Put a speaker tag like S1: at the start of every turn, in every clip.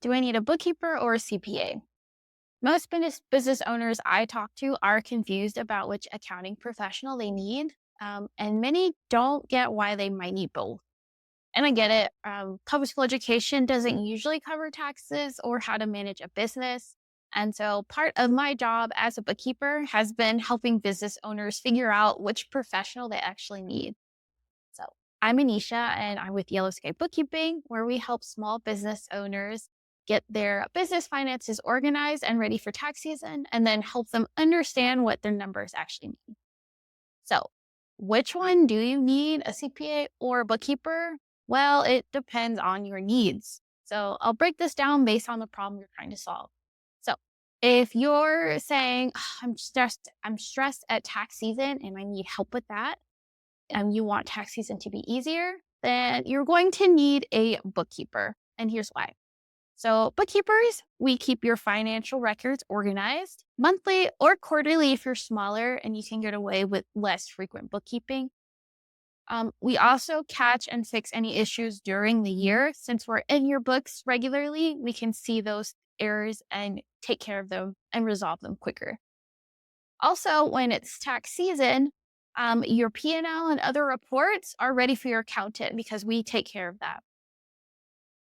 S1: Do I need a bookkeeper or a CPA? Most business owners I talk to are confused about which accounting professional they need, and many don't get why they might need both. And I get it. Public school education doesn't usually cover taxes or how to manage a business. And so part of my job as a bookkeeper has been helping business owners figure out which professional they actually need. So I'm Anisha and I'm with Yellow Sky Bookkeeping, where we help small business owners get their business finances organized and ready for tax season, and then help them understand what their numbers actually mean. So, which one do you need, a CPA or a bookkeeper? Well, it depends on your needs. So, I'll break this down based on the problem you're trying to solve. So, if you're saying, I'm stressed at tax season and I need help with that, and you want tax season to be easier, then you're going to need a bookkeeper. And here's why. So, bookkeepers, we keep your financial records organized monthly or quarterly if you're smaller and you can get away with less frequent bookkeeping. We also catch and fix any issues during the year. Since we're in your books regularly, we can see those errors and take care of them and resolve them quicker. Also, when it's tax season, your P&L and other reports are ready for your accountant because we take care of that.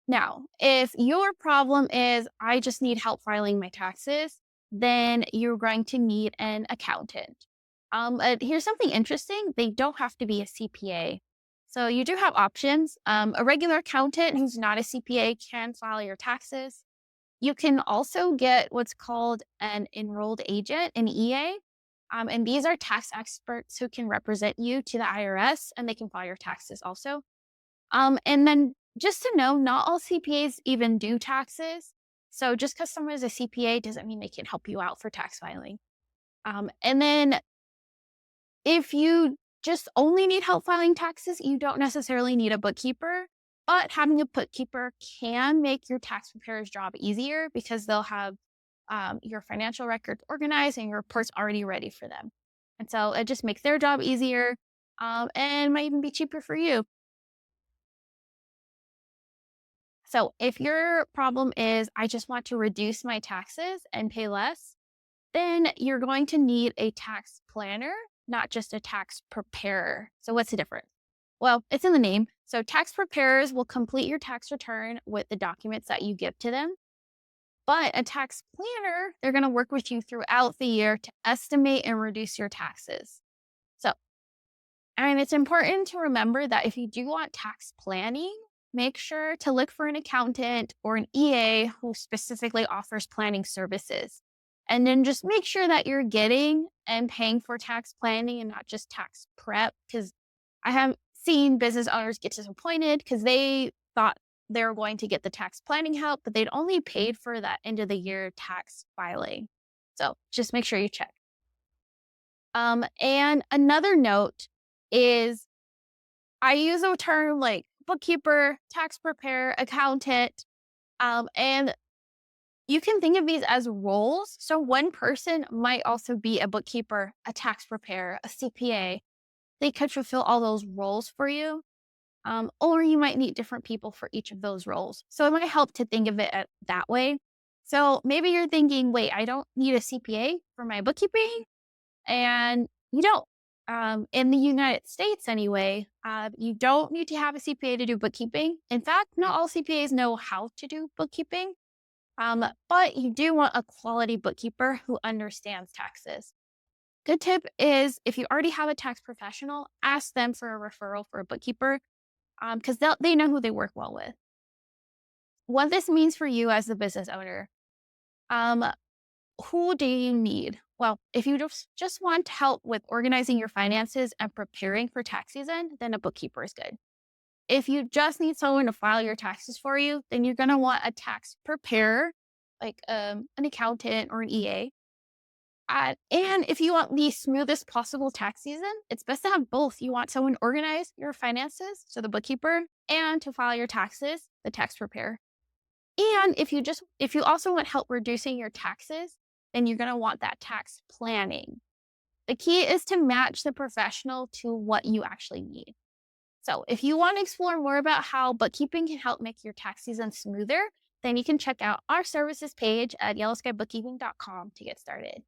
S1: Now, if your problem is, I just need help filing my taxes, then you're going to need an accountant. Here's something interesting. They don't have to be a CPA. So you do have options. A regular accountant who's not a CPA can file your taxes. You can also get what's called an enrolled agent, an EA. And these are tax experts who can represent you to the IRS and they can file your taxes also. And then just to know, not all CPAs even do taxes. So just because someone is a CPA doesn't mean they can help you out for tax filing. And then if you just only need help filing taxes, you don't necessarily need a bookkeeper. But having a bookkeeper can make your tax preparer's job easier because they'll have your financial records organized and your reports already ready for them. And so it just makes their job easier and might even be cheaper for you. So if your problem is, I just want to reduce my taxes and pay less, then you're going to need a tax planner, not just a tax preparer. So what's the difference? Well, it's in the name. So tax preparers will complete your tax return with the documents that you give to them. But a tax planner, they're going to work with you throughout the year to estimate and reduce your taxes. So and it's important to remember that if you do want tax planning, make sure to look for an accountant or an EA who specifically offers planning services. And then just make sure that you're getting and paying for tax planning and not just tax prep. Because I have seen business owners get disappointed because they thought they were going to get the tax planning help, but they'd only paid for that end of the year tax filing. So just make sure you check. And another note is I use a term like bookkeeper, tax preparer, accountant, and you can think of these as roles. So one person might also be a bookkeeper, a tax preparer, a CPA. They could fulfill all those roles for you. Or you might need different people for each of those roles. So it might help to think of it that way. So maybe you're thinking, wait, I don't need a CPA for my bookkeeping. And you don't. In the United States, anyway, you don't need to have a CPA to do bookkeeping. In fact, not all CPAs know how to do bookkeeping, but you do want a quality bookkeeper who understands taxes. Good tip is if you already have a tax professional, ask them for a referral for a bookkeeper because they know who they work well with. What this means for you as the business owner, um, who do you need? Well, if you just want help with organizing your finances and preparing for tax season, then a bookkeeper is good. If you just need someone to file your taxes for you, then you're going to want a tax preparer, like an accountant or an EA. And if you want the smoothest possible tax season, it's best to have both. You want someone to organize your finances, so the bookkeeper, and to file your taxes, the tax preparer. And if you also want help reducing your taxes, then you're going to want that tax planning. The key is to match the professional to what you actually need. So if you want to explore more about how bookkeeping can help make your tax season smoother, then you can check out our services page at yellowskybookkeeping.com to get started.